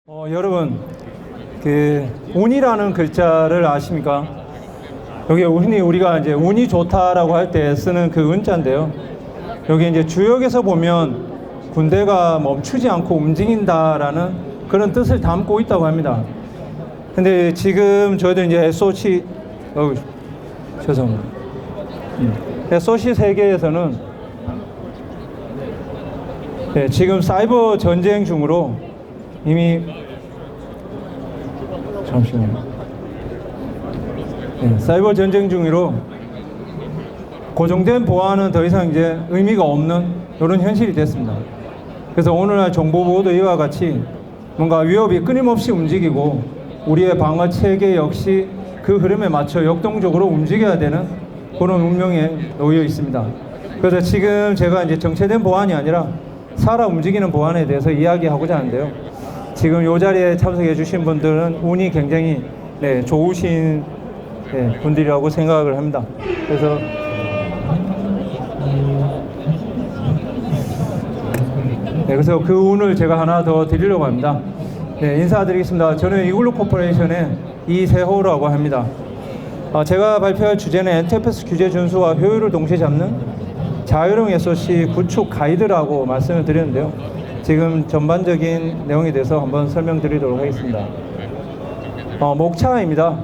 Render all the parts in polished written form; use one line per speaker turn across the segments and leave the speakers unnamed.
여러분, 운이라는 글자를 아십니까? 여기 운이 우리가 이제 운이 좋다라고 할 때 쓰는 그 은자인데요. 여기 이제 주역에서 보면 군대가 멈추지 않고 움직인다라는 그런 뜻을 담고 있다고 합니다. 근데 지금 저희들 이제 죄송합니다. SOC 세계에서는 지금 사이버 전쟁 중으로 이미 사이버 전쟁 중으로 고정된 보안은 더 이상 이제 의미가 없는 이런 현실이 됐습니다. 그래서 오늘날 정보보호도 이와 같이 뭔가 위협이 끊임없이 움직이고 우리의 방어 체계 역시 그 흐름에 맞춰 역동적으로 움직여야 되는 그런 운명에 놓여 있습니다. 그래서 지금 제가 이제 정체된 보안이 아니라 살아 움직이는 보안에 대해서 이야기하고자 하는데요. 지금 이 자리에 참석해 주신 분들은 운이 굉장히 좋으신 분들이라고 생각을 합니다. 그래서 그 운을 제가 하나 더 드리려고 합니다. 인사드리겠습니다. 저는 이글루 코퍼레이션의 이세호라고 합니다. 제가 발표할 주제는 엔터프라이즈 규제 준수와 효율을 동시에 잡는 자율형 SOC 구축 가이드라고 말씀을 드렸는데요. 지금 전반적인 내용에 대해서 한번 설명드리도록 하겠습니다. 목차입니다.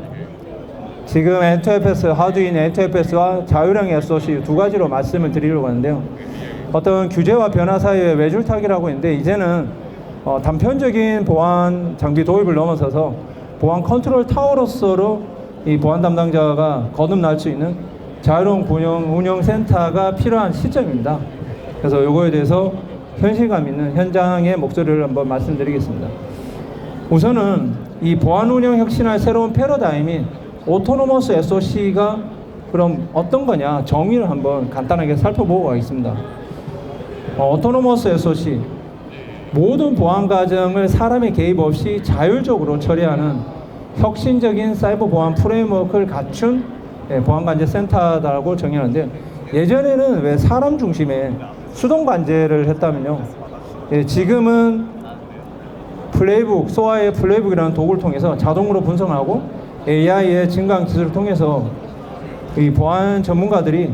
지금 엔터프라이즈, 하드인 엔터프라이즈와 자율형 SOC 두 가지로 말씀을 드리려고 하는데요. 어떤 규제와 변화 사이의 외줄타기라고 있는데 이제는 단편적인 보안 장비 도입을 넘어서서 보안 컨트롤 타워로서 이 보안 담당자가 거듭날 수 있는 자율형 운영 센터가 필요한 시점입니다. 그래서 이거에 대해서 현실감 있는 현장의 목소리를 한번 말씀드리겠습니다. 우선은 이 보안 운영 혁신할 새로운 패러다임인 오토노머스 SOC가 그럼 어떤 거냐 정의를 한번 간단하게 살펴보고 가겠습니다. 오토노머스 SOC, 모든 보안 과정을 사람의 개입 없이 자율적으로 처리하는 혁신적인 사이버 보안 프레임워크를 갖춘 보안관제 센터라고 정의하는데, 예전에는 왜 사람 중심의 수동 관제를 했다면요, 지금은 플레이북, 소아의 플레이북이라는 도구를 통해서 자동으로 분석하고 AI의 증강 기술을 통해서 이 보안 전문가들이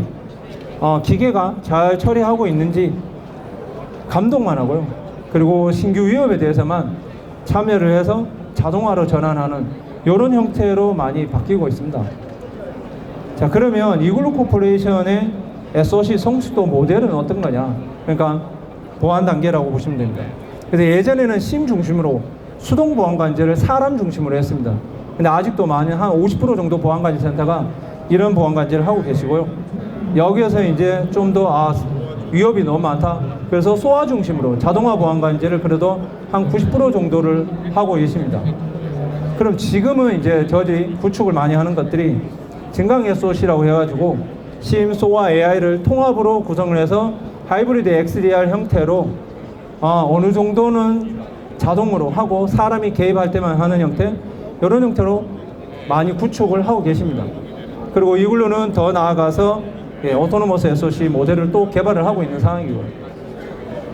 기계가 잘 처리하고 있는지 감독만 하고요, 그리고 신규 위협에 대해서만 참여를 해서 자동화로 전환하는 이런 형태로 많이 바뀌고 있습니다. 자, 그러면 이글루 코퍼레이션의 SOC 성숙도 모델은 어떤 거냐? 그러니까 보안 단계라고 보시면 됩니다. 그래서 예전에는 심 중심으로 수동 보안 관제를 사람 중심으로 했습니다. 근데 아직도 많이 한 50% 정도 보안 관제 센터가 이런 보안 관제를 하고 계시고요. 여기에서 이제 좀 더 위협이 너무 많다. 그래서 소아 중심으로 자동화 보안 관제를 그래도 한 90% 정도를 하고 계십니다. 그럼 지금은 이제 저희들이 구축을 많이 하는 것들이 증강 SOC라고 해가지고 심, 소아, AI를 통합으로 구성을 해서 하이브리드 XDR 형태로 어느 정도는 자동으로 하고 사람이 개입할 때만 하는 형태, 이런 형태로 많이 구축을 하고 계십니다. 그리고 이글루는 더 나아가서 오토노머스 SOC 모델을 또 개발을 하고 있는 상황이고요.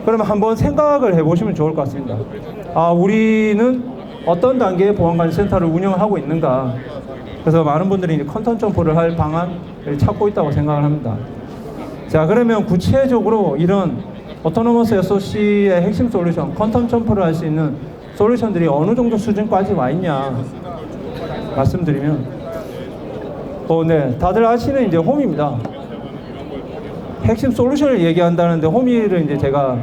그러면 한번 생각을 해보시면 좋을 것 같습니다. 우리는 어떤 단계의 보안관리 센터를 운영하고 있는가. 그래서 많은 분들이 이제 컨텀 점프를 할 방안을 찾고 있다고 생각을 합니다. 자, 그러면 구체적으로 이런 오토노머스 SOC의 핵심 솔루션, 컨텀 점프를 할 수 있는 솔루션들이 어느 정도 수준까지 와 있냐 말씀드리면, 다들 아시는 이제 홈입니다. 핵심 솔루션을 얘기한다는데 호미를 이제 제가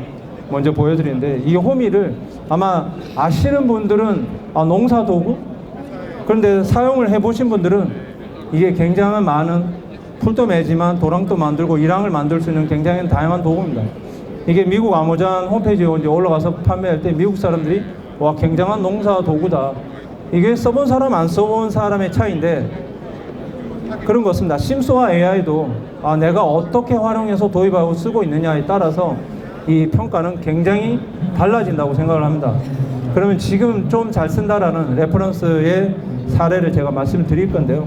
먼저 보여드리는데, 이 호미를 아마 아시는 분들은 농사 도구, 그런데 사용을 해보신 분들은 이게 굉장히 많은 풀도 매지만 도랑도 만들고 이랑을 만들 수 있는 굉장히 다양한 도구입니다. 이게 미국 암호전 홈페이지에 이제 올라가서 판매할 때 미국 사람들이 와, 굉장한 농사 도구다. 이게 써본 사람 안 써본 사람의 차이인데 그런 것 같습니다. 심소와 AI도 내가 어떻게 활용해서 도입하고 쓰고 있느냐에 따라서 이 평가는 굉장히 달라진다고 생각을 합니다. 그러면 지금 좀 잘 쓴다라는 레퍼런스의 사례를 제가 말씀을 드릴 건데요.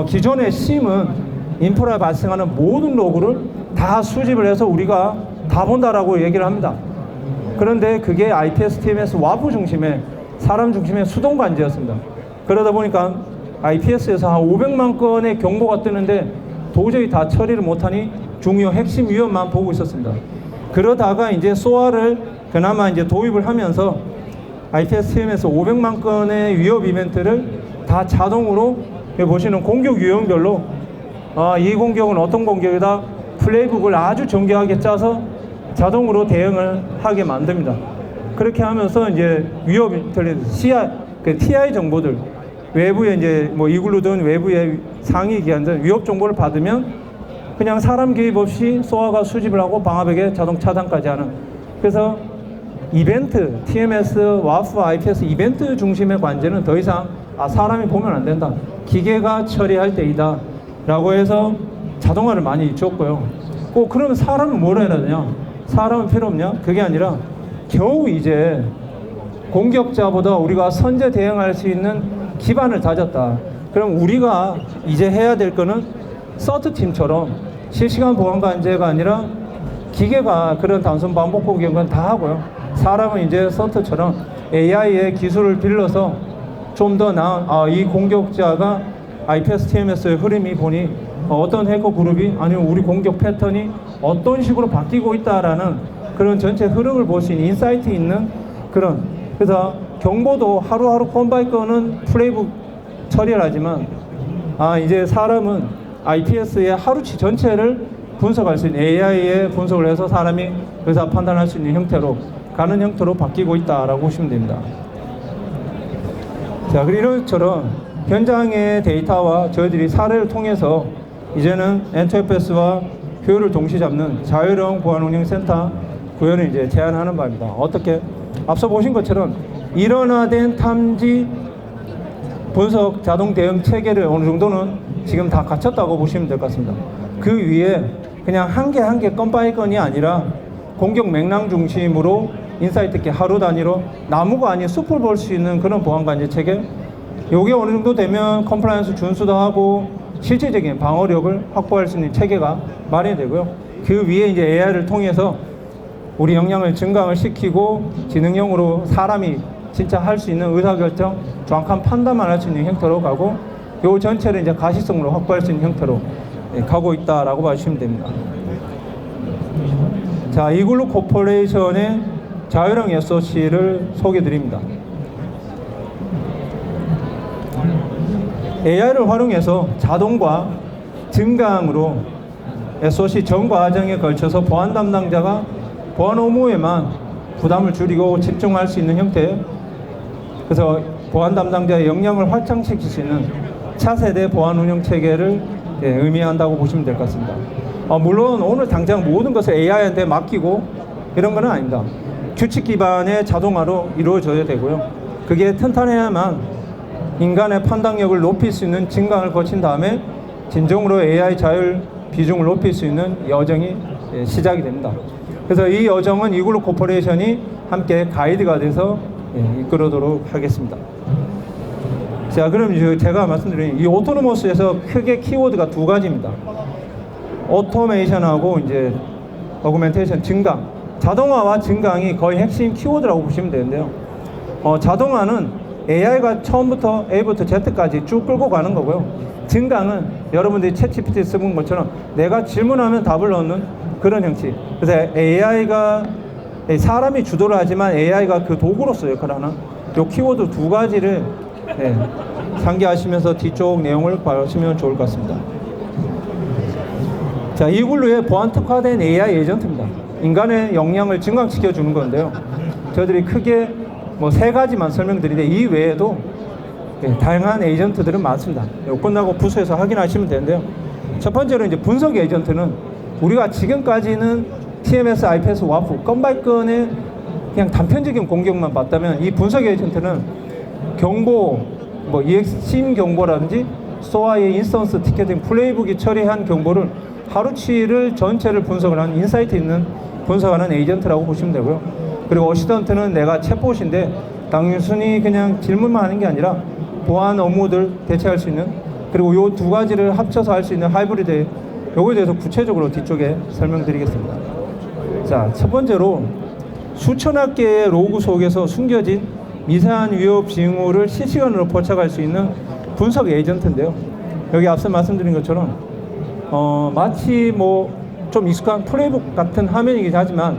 기존의 심은 인프라에 발생하는 모든 로그를 다 수집을 해서 우리가 다 본다라고 얘기를 합니다. 그런데 그게 IPS TMS 와프 중심의 사람 중심의 수동 관제였습니다. 그러다 보니까 IPS에서 한 500만 건의 경보가 뜨는데 도저히 다 처리를 못하니 중요 핵심 위험만 보고 있었습니다. 그러다가 이제 SOA를 그나마 이제 도입을 하면서 IPS TMS 500만 건의 위협 이벤트를 다 자동으로 여기 보시는 공격 유형별로 이 공격은 어떤 공격이다 플레이북을 아주 정교하게 짜서 자동으로 대응을 하게 만듭니다. 그렇게 하면서 이제 위협 인텔리전스 TI 정보들 외부에 이제 뭐 이글루든 외부의 상위 기관들 위협 정보를 받으면 그냥 사람 개입 없이 소아가 수집을 하고 방화벽에 자동 차단까지 하는. 그래서 이벤트 TMS, 와프, IPS 이벤트 중심의 관제는 더 이상 사람이 보면 안 된다. 기계가 처리할 때이다. 라고 해서 자동화를 많이 줬고요. 꼭 그러면 사람은 뭘 해야 되냐? 사람은 필요 없냐? 그게 아니라 겨우 이제 공격자보다 우리가 선제 대응할 수 있는 기반을 다졌다. 그럼 우리가 이제 해야 될 거는 서트팀처럼 실시간 보안 관제가 아니라 기계가 그런 단순 반복 공격은 다 하고요. 사람은 이제 서트처럼 AI의 기술을 빌려서 좀 더 나은 이 공격자가 IPS TMS의 흐름이 보니 어떤 해커 그룹이 아니면 우리 공격 패턴이 어떤 식으로 바뀌고 있다라는 그런 전체 흐름을 볼 수 있는 인사이트 있는 그런. 그래서 경보도 하루하루 건 건은 플레이북 처리를 하지만 이제 사람은 IPS의 하루치 전체를 분석할 수 있는 AI의 분석을 해서 사람이 의사 판단할 수 있는 형태로 가는 형태로 바뀌고 있다라고 보시면 됩니다. 자, 그리고 이런 것처럼 현장의 데이터와 저희들이 사례를 통해서 이제는 엔터프레스와 효율을 동시에 잡는 자율형 보안운영센터 구현을 이제 제안하는 바입니다. 어떻게? 앞서 보신 것처럼 일원화된 탐지 분석 자동 대응 체계를 어느 정도는 지금 다 갖췄다고 보시면 될 것 같습니다. 그 위에 그냥 한 개 한 개 건 바이 건이 아니라 공격 맥락 중심으로 인사이트 있게 하루 단위로 나무가 아닌 숲을 볼 수 있는 그런 보안 관제 체계. 요게 어느 정도 되면 컴플라이언스 준수도 하고 실질적인 방어력을 확보할 수 있는 체계가 마련되고요. 그 위에 이제 AI를 통해서 우리 역량을 증강을 시키고 지능형으로 사람이 진짜 할 수 있는 의사결정, 정확한 판단만 할 수 있는 형태로 가고 요 전체를 이제 가시성으로 확보할 수 있는 형태로 가고 있다라고 봐주시면 됩니다. 자, 이글루 코퍼레이션의 자율형 SOC를 소개해 드립니다. AI를 활용해서 자동과 증강으로 SOC 전 과정에 걸쳐서 보안 담당자가 보안 업무에만 부담을 줄이고 집중할 수 있는 형태. 그래서 보안 담당자의 역량을 확장시킬 수 있는 차세대 보안 운영 체계를 의미한다고 보시면 될 것 같습니다. 물론 오늘 당장 모든 것을 AI한테 맡기고 이런 건 아닙니다. 규칙 기반의 자동화로 이루어져야 되고요. 그게 튼튼해야만 인간의 판단력을 높일 수 있는 증강을 거친 다음에 진정으로 AI 자율 비중을 높일 수 있는 여정이 시작이 됩니다. 그래서 이 여정은 이글루 코퍼레이션이 함께 가이드가 돼서 이끌어도록 하겠습니다. 자, 그럼 제가 말씀드린 이 오토노머스에서 크게 키워드가 두 가지입니다. 오토메이션하고 이제 어그멘테이션, 증강. 자동화와 증강이 거의 핵심 키워드라고 보시면 되는데요. 자동화는 AI가 처음부터 A부터 Z까지 쭉 끌고 가는 거고요. 증강은 여러분들이 챗GPT 쓰는 것처럼 내가 질문하면 답을 넣는 그런 형식. 그래서 AI가 사람이 주도를 하지만 AI가 그 도구로서 역할을 하는 이 키워드 두 가지를 상기하시면서 뒤쪽 내용을 보시면 좋을 것 같습니다. 자, 이글루의 보안 특화된 AI 에이전트입니다. 인간의 역량을 증강시켜 주는 건데요. 저희들이 크게 뭐 세 가지만 설명드리는데 이 외에도 다양한 에이전트들은 많습니다. 끝나고 부서에서 확인하시면 되는데요. 첫 번째로 이제 분석 에이전트는 우리가 지금까지는 TMS, IPS, 와프 건바이 건의 그냥 단편적인 공격만 봤다면 이 분석 에이전트는 경보, 뭐 EX심 경보라든지 SOA의 인스턴스 티켓팅 플레이북이 처리한 경보를 하루치를 전체를 분석을 하는 인사이트 있는 분석하는 에이전트라고 보시면 되고요. 그리고 어시던트는 내가 챗봇인데 단순히 그냥 질문만 하는 게 아니라 보안 업무들 대체할 수 있는, 그리고 요 두 가지를 합쳐서 할 수 있는 하이브리드, 요거에 대해서 구체적으로 뒤쪽에 설명드리겠습니다. 자, 첫 번째로 수천억 개의 로그 속에서 숨겨진 미세한 위협 징후를 실시간으로 포착할 수 있는 분석 에이전트인데요. 여기 앞서 말씀드린 것처럼 마치 뭐 좀 익숙한 플레이북 같은 화면이긴 하지만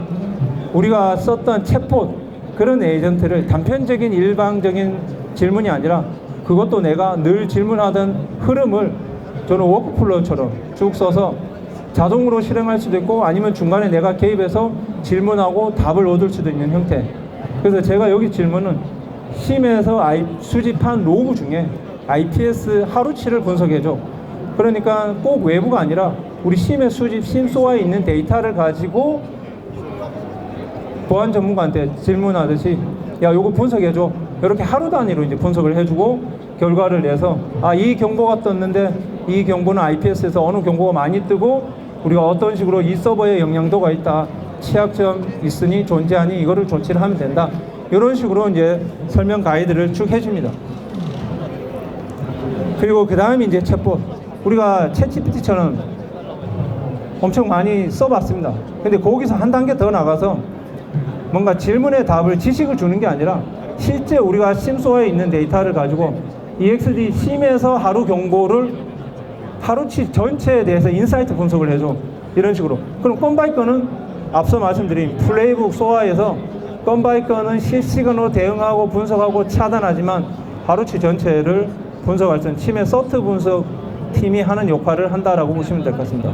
우리가 썼던 챗봇 그런 에이전트를 단편적인 일방적인 질문이 아니라 그것도 내가 늘 질문하던 흐름을 저는 워크플로우처럼 쭉 써서 자동으로 실행할 수도 있고 아니면 중간에 내가 개입해서 질문하고 답을 얻을 수도 있는 형태. 그래서 제가 여기 질문은 심에서 수집한 로그 중에 IPS 하루치를 분석해줘. 그러니까 꼭 외부가 아니라 우리 심의 수집, 심소아에 있는 데이터를 가지고 보안 전문가한테 질문하듯이 야 요거 분석해줘. 이렇게 하루 단위로 이제 분석을 해주고 결과를 내서 이 경보가 떴는데 이 경보는 IPS에서 어느 경보가 많이 뜨고 우리가 어떤 식으로 이 서버에 영향도가 있다. 취약점 있으니 존재하니 이거를 조치를 하면 된다. 이런 식으로 이제 설명 가이드를 쭉 해줍니다. 그리고 그 다음에 이제 챗봇. 우리가 챗GPT처럼 엄청 많이 써봤습니다. 근데 거기서 한 단계 더 나가서 뭔가 질문의 답을 지식을 주는 게 아니라 실제 우리가 심소에 있는 데이터를 가지고 EXD 심에서 하루 경보를 하루치 전체에 대해서 인사이트 분석을 해줘. 이런 식으로. 그럼 건 바이 건은 앞서 말씀드린 플레이북 소아에서 건 바이 건은 실시간으로 대응하고 분석하고 차단하지만 하루치 전체를 분석할 때는 심의 서트 분석 팀이 하는 역할을 한다라고 보시면 될 것 같습니다.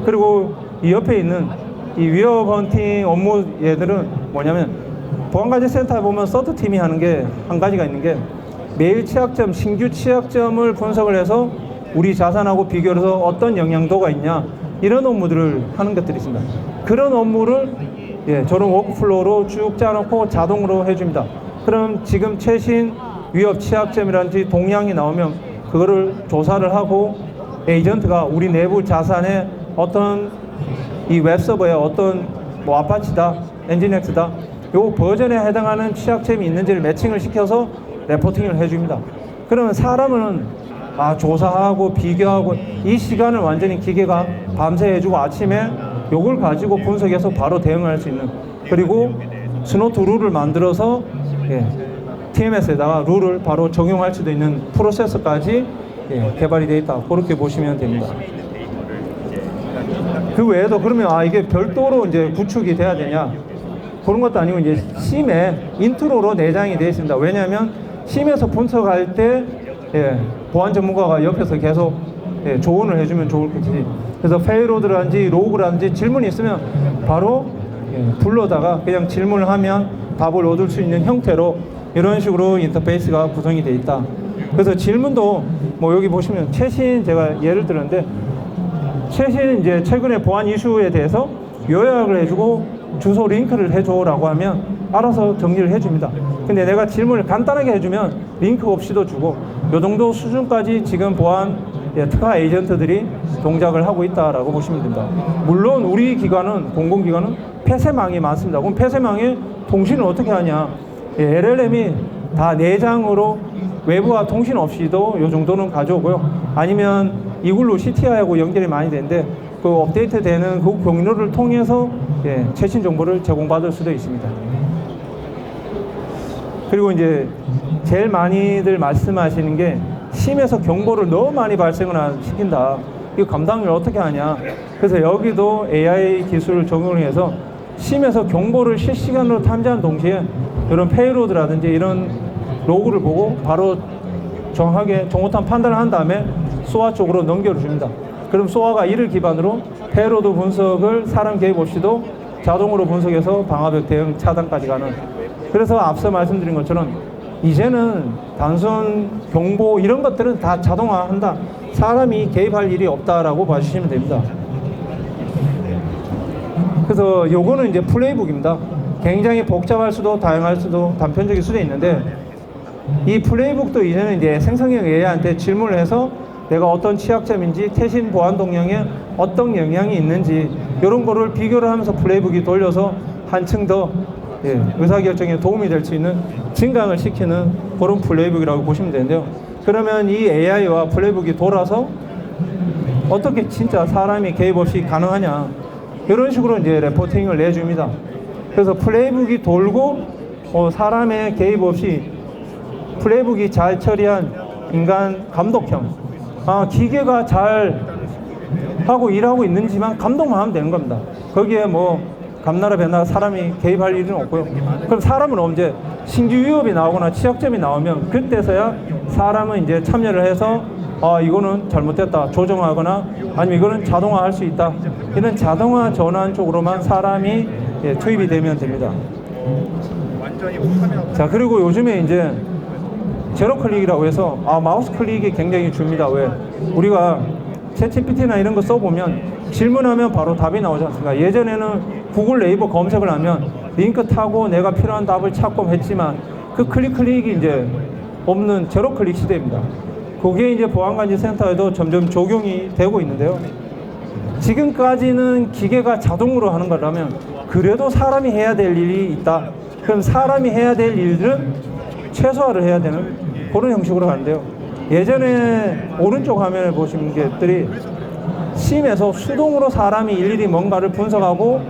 그리고 이 옆에 있는 이 위협 헌팅 업무 얘들은 뭐냐면 보안관리센터에 보면 서트 팀이 하는 게 한 가지가 있는 게 매일 취약점, 신규 취약점을 분석을 해서 우리 자산하고 비교를 해서 어떤 영향도가 있냐 이런 업무들을 하는 것들이 있습니다. 그런 업무를 저런 워크플로우로 쭉 짜놓고 자동으로 해줍니다. 그럼 지금 최신 위협 취약점이라든지 동향이 나오면 그거를 조사를 하고 에이전트가 우리 내부 자산에 어떤 이 웹서버에 어떤 뭐 아파치다, 엔진엑스다 요 버전에 해당하는 취약점이 있는지를 매칭을 시켜서 레포팅을 해줍니다. 그러면 사람은 조사하고 비교하고 이 시간을 완전히 기계가 밤새 해주고 아침에 요걸 가지고 분석해서 바로 대응할 수 있는 그리고 스노트 룰을 만들어서 TMS에다가 룰을 바로 적용할 수도 있는 프로세서까지 개발이 되어 있다. 그렇게 보시면 됩니다. 그 외에도 그러면 이게 별도로 이제 구축이 돼야 되냐? 그런 것도 아니고 이제 심에 인트로로 내장이 되어 있습니다. 왜냐하면 심에서 분석할 때 보안 전문가가 옆에서 계속 조언을 해주면 좋을 거지. 그래서 페이로드라든지 로그라든지 질문이 있으면 바로 불러다가 그냥 질문을 하면 답을 얻을 수 있는 형태로 이런 식으로 인터페이스가 구성이 되어 있다. 그래서 질문도 뭐 여기 보시면 최신 제가 예를 들었는데 최신 이제 최근에 보안 이슈에 대해서 요약을 해주고 주소 링크를 해줘라고 하면 알아서 정리를 해줍니다. 근데 내가 질문을 간단하게 해주면 링크 없이도 주고 요 정도 수준까지 지금 보안 특화 에이전트들이 동작을 하고 있다라고 보시면 됩니다. 물론 우리 기관은 공공기관은 폐쇄망이 많습니다. 그럼 폐쇄망에 통신을 어떻게 하냐? LLM이 다 내장으로 외부와 통신 없이도 요 정도는 가져오고요. 아니면 이글루 CTI하고 연결이 많이 되는데 그 업데이트 되는 그 경로를 통해서 최신 정보를 제공받을 수도 있습니다. 그리고 이제 제일 많이들 말씀하시는 게 심에서 경보를 너무 많이 발생을 시킨다. 이거 감당을 어떻게 하냐. 그래서 여기도 AI 기술을 적용을 해서 심에서 경보를 실시간으로 탐지하는 동시에 이런 페이로드라든지 이런 로그를 보고 바로 정확하게 정확한 판단을 한 다음에 소아 쪽으로 넘겨줍니다. 그럼 소아가 이를 기반으로 페이로드 분석을 사람 개입 없이도 자동으로 분석해서 방화벽 대응 차단까지 가는. 그래서 앞서 말씀드린 것처럼 이제는 단순 경보 이런 것들은 다 자동화한다. 사람이 개입할 일이 없다라고 봐주시면 됩니다. 그래서 요거는 이제 플레이북입니다. 굉장히 복잡할 수도 다양할 수도 단편적일 수도 있는데 이 플레이북도 이제는 이제 생성형 AI한테 질문을 해서 내가 어떤 취약점인지 최신 보안 동향에 어떤 영향이 있는지 이런 거를 비교를 하면서 플레이북이 돌려서 한층 더 의사결정에 도움이 될 수 있는 증강을 시키는 그런 플레이북이라고 보시면 되는데요. 그러면 이 AI와 플레이북이 돌아서 어떻게 진짜 사람이 개입 없이 가능하냐 이런 식으로 이제 레포팅을 내줍니다. 그래서 플레이북이 돌고 사람의 개입 없이 플레이북이 잘 처리한 인간 감독형, 기계가 잘 하고 일하고 있는지만 감독만 하면 되는 겁니다. 거기에 뭐 감나라 배나라 사람이 개입할 일은 없고요. 그럼 사람은 언제 신규 위협이 나오거나 취약점이 나오면 그때서야 사람은 이제 참여를 해서 이거는 잘못됐다 조정하거나 아니면 이거는 자동화할 수 있다, 이런 자동화 전환 쪽으로만 사람이 투입이 되면 됩니다. 자, 그리고 요즘에 이제 제로 클릭이라고 해서 마우스 클릭이 굉장히 줍니다. 왜? 우리가 챗GPT나 이런 거 써보면 질문하면 바로 답이 나오지 않습니까? 예전에는 구글 네이버 검색을 하면 링크 타고 내가 필요한 답을 찾고 했지만 그 클릭이 이제 없는 제로 클릭 시대입니다. 그게 이제 보안관리센터에도 점점 적용이 되고 있는데요. 지금까지는 기계가 자동으로 하는 거라면 그래도 사람이 해야 될 일이 있다. 그럼 사람이 해야 될 일들은 최소화를 해야 되는 그런 형식으로 가는데요. 예전에 오른쪽 화면을 보시는 것들이 심에서 수동으로 사람이 일일이 뭔가를 분석하고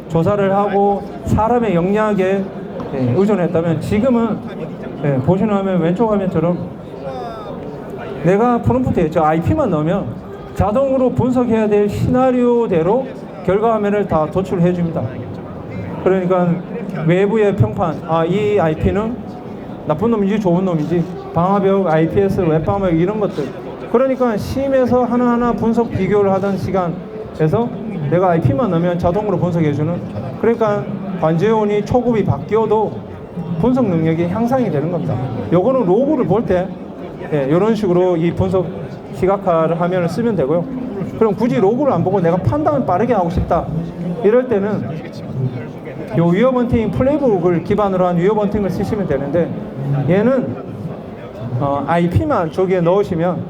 조사를 하고 사람의 역량에 의존했다면 지금은 보시는 화면 왼쪽 화면처럼 내가 프롬프트에 저 IP만 넣으면 자동으로 분석해야 될 시나리오대로 결과 화면을 다 도출해 줍니다. 그러니까 외부의 평판, 이 IP는 나쁜 놈인지 좋은 놈인지, 방화벽, IPS, 웹방화벽 이런 것들. 그러니까 심에서 하나하나 분석 비교를 하던 시간에서 내가 IP만 넣으면 자동으로 분석해주는, 그러니까 관제원이 초급이 바뀌어도 분석 능력이 향상이 되는 겁니다. 요거는 로그를 볼 때 이런 식으로 이 분석 시각화를 화면을 쓰면 되고요. 그럼 굳이 로그를 안 보고 내가 판단을 빠르게 하고 싶다 이럴 때는 요 위협 헌팅 플레이북을 기반으로 한 위협 헌팅을 쓰시면 되는데, 얘는 IP만 저기에 넣으시면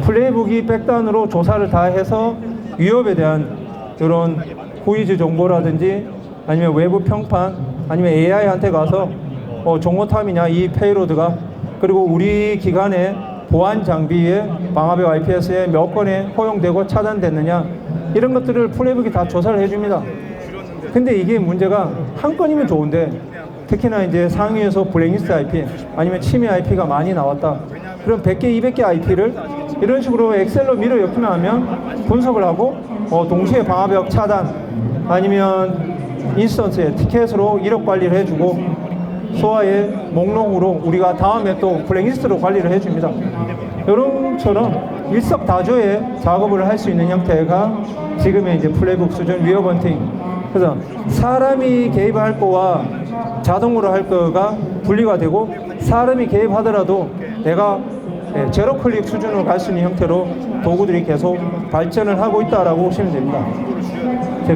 플레이북이 백단으로 조사를 다 해서 위협에 대한 이런 후이즈 정보라든지 아니면 외부 평판 아니면 AI한테 가서 정오탐이냐 이 페이로드가, 그리고 우리 기관의 보안 장비에 방화벽 IPS에 몇 건에 허용되고 차단됐느냐 이런 것들을 플레이북이 다 조사를 해줍니다. 근데 이게 문제가 한 건이면 좋은데 특히나 이제 상위에서 블랙리스트 IP 아니면 침해 IP가 많이 나왔다. 그럼 100개, 200개 IP를 이런 식으로 엑셀로 밀어 넣기만 하면 분석을 하고 동시에 방화벽 차단 아니면 인스턴스에 티켓으로 이력 관리를 해주고 소화의 목록으로 우리가 다음에 또 블랙리스트로 관리를 해줍니다. 이런처럼 일석다조의 작업을 할 수 있는 형태가 지금의 이제 플레이북 수준 위협 헌팅. 그래서 사람이 개입할 거와 자동으로 할 거가 분리가 되고, 사람이 개입하더라도 내가 제로 클릭 수준으로 갈 수 있는 형태로 도구들이 계속 발전을 하고 있다라고 보시면 됩니다.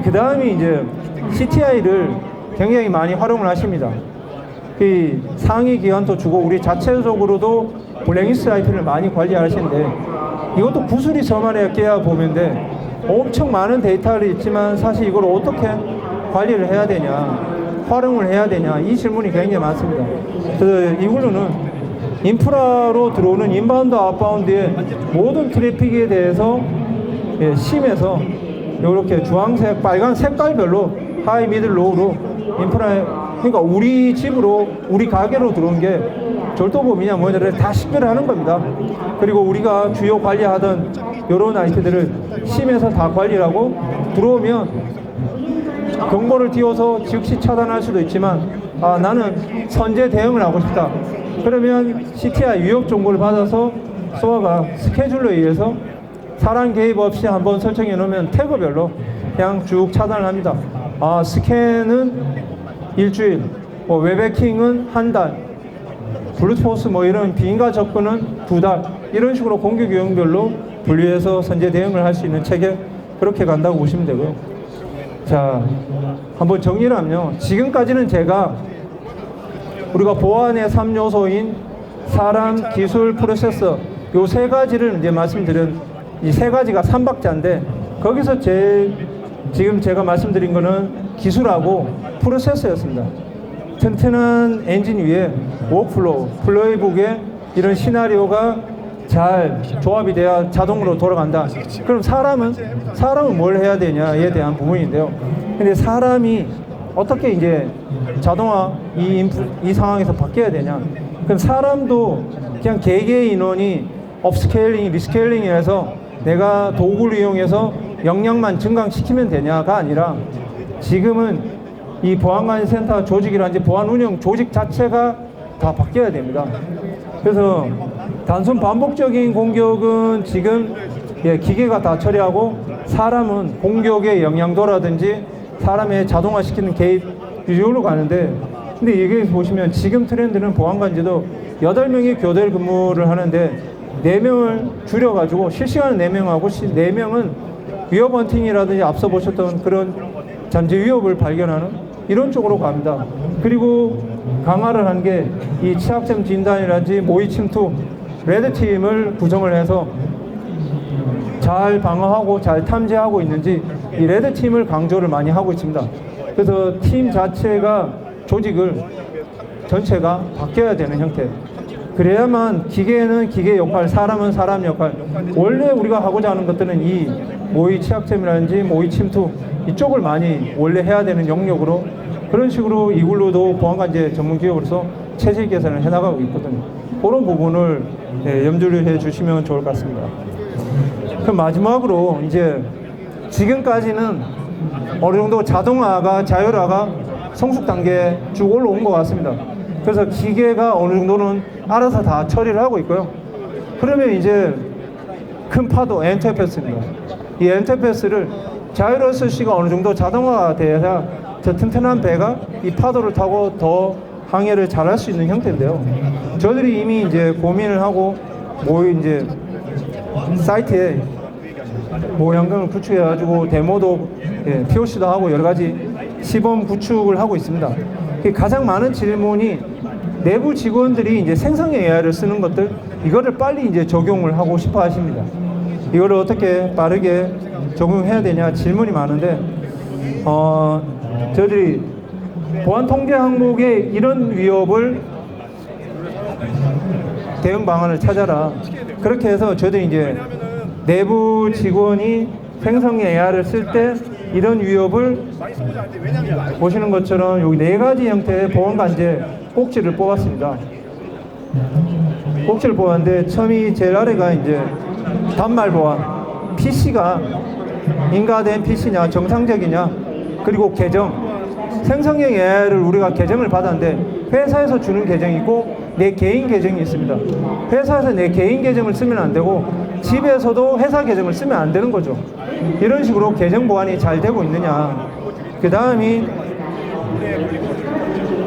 그 다음이 이제 CTI를 굉장히 많이 활용을 하십니다. 이 상위 기관도 주고 우리 자체적으로도 블랙리스트 IP를 많이 관리하시는데, 이것도 구슬이 저만에 깨야 보면 돼. 엄청 많은 데이터를 있지만 사실 이걸 어떻게 관리를 해야 되냐, 활용을 해야 되냐, 이 질문이 굉장히 많습니다. 그래서 이걸로는 인프라로 들어오는 인바운드, 아웃바운드의 모든 트래픽에 대해서 심에서 이렇게 주황색, 빨간 색깔별로 하이, 미들, 로우로 인프라에, 그러니까 우리 집으로, 우리 가게로 들어온 게 절도범이냐 뭐냐를 다 식별을 하는 겁니다. 그리고 우리가 주요 관리하던 이런 IP들을 심에서 다 관리를 하고, 들어오면 경보를 띄워서 즉시 차단할 수도 있지만 나는 선제 대응을 하고 싶다. 그러면 CTI 위협 정보를 받아서 소아가 스케줄러에 의해서 사람 개입 없이 한번 설정해 놓으면 태그별로 그냥 쭉 차단을 합니다. 스캔은 일주일, 웹해킹은 한 달, 블루투스 이런 비인가 접근은 2달, 이런 식으로 공격 유형별로 분류해서 선제 대응을 할 수 있는 체계, 그렇게 간다고 보시면 되고요. 자, 한번 정리를 하면요, 지금까지는 제가 우리가 보안의 3요소인 사람, 기술, 프로세서 요 3가지를 이제 말씀드린, 이 3가지가 3박자인데 거기서 지금 제가 말씀드린 거는 기술하고 프로세서였습니다. 튼튼한 엔진 위에 워크플로우, 플레이북에 이런 시나리오가 잘 조합이 돼야 자동으로 돌아간다. 그럼 사람은 뭘 해야 되냐에 대한 부분인데요. 근데 사람이 어떻게 이제 자동화 이 상황에서 바뀌어야 되냐. 그럼 사람도 그냥 개개의 인원이 업스케일링, 리스케일링해서 내가 도구를 이용해서 역량만 증강시키면 되냐가 아니라 지금은 이 보안관리센터 조직이라든지 보안 운영 조직 자체가 다 바뀌어야 됩니다. 그래서 단순 반복적인 공격은 지금 기계가 다 처리하고 사람은 공격의 영향도라든지 사람의 자동화시키는 개입 이쪽으로 가는데, 근데 여기서 보시면 지금 트렌드는 보안관제도 8명이 교대 근무를 하는데 4명을 줄여가지고 실시간 4명하고 4명은 위협 헌팅이라든지 앞서 보셨던 그런 잠재 위협을 발견하는 이런 쪽으로 갑니다. 그리고 강화를 한 게 이 취약점 진단이라든지 모의 침투 레드팀을 구성을 해서 잘 방어하고 잘 탐지하고 있는지 이 레드팀을 강조를 많이 하고 있습니다. 그래서 팀 자체가 조직을 전체가 바뀌어야 되는 형태. 그래야만 기계는 기계 역할, 사람은 사람 역할. 원래 우리가 하고자 하는 것들은 이 모의 취약점이라든지 모의 침투 이쪽을 많이 원래 해야 되는 영역으로 그런 식으로 이글루도 보안관제 전문 기업으로서 체질 개선을 해나가고 있거든요. 그런 부분을 염두를 해 주시면 좋을 것 같습니다. 그럼 마지막으로 이제 지금까지는 어느 정도 자동화가 자율화가 성숙 단계에 쭉 올라온 것 같습니다. 그래서 기계가 어느 정도는 알아서 다 처리를 하고 있고요. 그러면 이제 큰 파도 NTFS입니다. 이 NTFS를 자율화 SOC가 어느 정도 자동화가 돼야 저 튼튼한 배가 이 파도를 타고 더 항해를 잘할 수 있는 형태인데요. 저들이 이미 이제 고민을 하고 이제 사이트에 모양강을 구축해가지고 데모도 POC도 하고 여러 가지 시범 구축을 하고 있습니다. 가장 많은 질문이 내부 직원들이 이제 생성형 AI를 쓰는 것들 이거를 빨리 이제 적용을 하고 싶어 하십니다. 이거를 어떻게 빠르게 적용해야 되냐 질문이 많은데 저희들이 보안 통제 항목에 이런 위협을 대응 방안을 찾아라. 그렇게 해서 저희들이 이제 내부 직원이 생성형 AI를 쓸 때 이런 위협을 보시는 것처럼 여기 4가지 형태의 보안관제 꼭지를 뽑았습니다. 꼭지를 뽑았는데 처음이 제일 아래가 이제 단말 보안, PC가 인가된 PC냐 정상적이냐, 그리고 계정, 생성형 AI를 우리가 계정을 받았는데 회사에서 주는 계정이 있고 내 개인 계정이 있습니다. 회사에서 내 개인 계정을 쓰면 안 되고 집에서도 회사 계정을 쓰면 안 되는 거죠. 이런 식으로 계정 보안이 잘 되고 있느냐. 그 다음이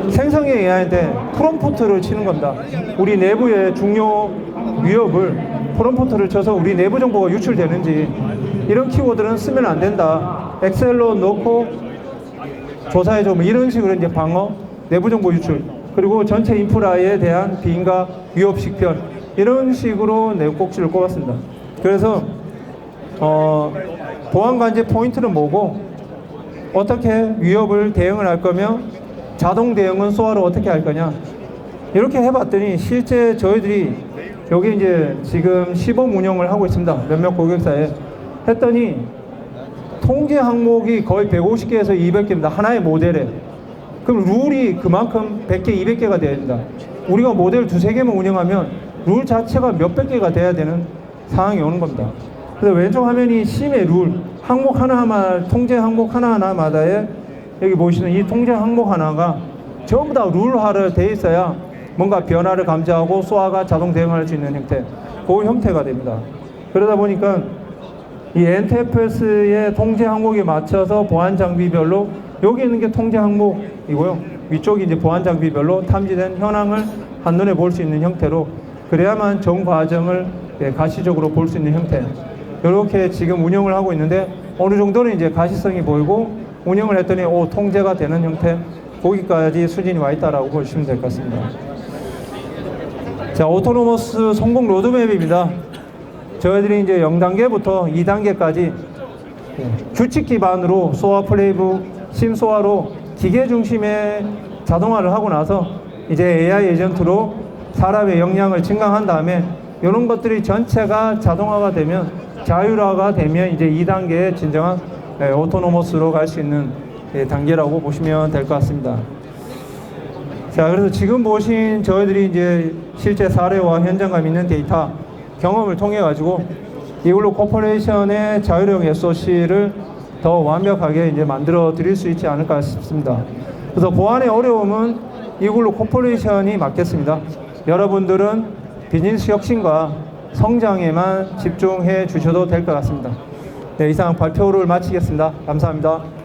생성형 AI인데 프롬프트를 치는 겁니다. 우리 내부의 중요 위협을 프롬프트를 쳐서 우리 내부 정보가 유출되는지 이런 키워드는 쓰면 안 된다. 엑셀로 넣고 조사해줘. 뭐 이런 식으로 이제 방어, 내부 정보 유출, 그리고 전체 인프라에 대한 비인가 위협 식별 이런 식으로 내 꼭지를 꼽았습니다. 그래서 보안관제 포인트는 뭐고 어떻게 위협을 대응을 할 거며 자동 대응은 SOA로 어떻게 할 거냐 이렇게 해봤더니 실제 저희들이 여기 이제 지금 시범 운영을 하고 있습니다. 몇몇 고객사에 했더니 통제 항목이 거의 150개에서 200개입니다. 하나의 모델에. 그럼 룰이 그만큼 100개, 200개가 돼야 된다. 우리가 모델 2-3개만 운영하면 룰 자체가 몇백 개가 돼야 되는 상황이 오는 겁니다. 그래서 왼쪽 화면이 심의 룰, 항목 하나하나, 통제 항목 하나하나마다에 여기 보시는 이 통제 항목 하나가 전부 다 룰화를 돼 있어야 뭔가 변화를 감지하고 SOA가 자동 대응할 수 있는 형태, 그 형태가 됩니다. 그러다 보니까 이 NTFS의 통제 항목에 맞춰서 보안 장비별로 여기 있는 게 통제 항목이고요. 위쪽이 이제 보안 장비별로 탐지된 현황을 한눈에 볼 수 있는 형태로 그래야만 전 과정을 가시적으로 볼 수 있는 형태. 이렇게 지금 운영을 하고 있는데 어느 정도는 이제 가시성이 보이고 운영을 했더니 통제가 되는 형태. 거기까지 수준이 와 있다라고 보시면 될 것 같습니다. 자, 오토노머스 성공 로드맵입니다. 저희들이 이제 0단계부터 2단계까지 규칙 기반으로 소아 플레이북, 심소아로 기계 중심의 자동화를 하고 나서 이제 AI 에이전트로 사람의 역량을 증강한 다음에 이런 것들이 전체가 자동화가 되면 자율화가 되면 이제 2단계의 진정한 오토노머스로 갈 수 있는 단계라고 보시면 될 것 같습니다. 자, 그래서 지금 보신 저희들이 이제 실제 사례와 현장감 있는 데이터 경험을 통해 가지고 이글루 코퍼레이션의 자율형 SOC를 더 완벽하게 이제 만들어 드릴 수 있지 않을까 싶습니다. 그래서 보안의 어려움은 이글루 코퍼레이션이 맡겠습니다. 여러분들은 비즈니스 혁신과 성장에만 집중해 주셔도 될 것 같습니다. 네, 이상 발표를 마치겠습니다. 감사합니다.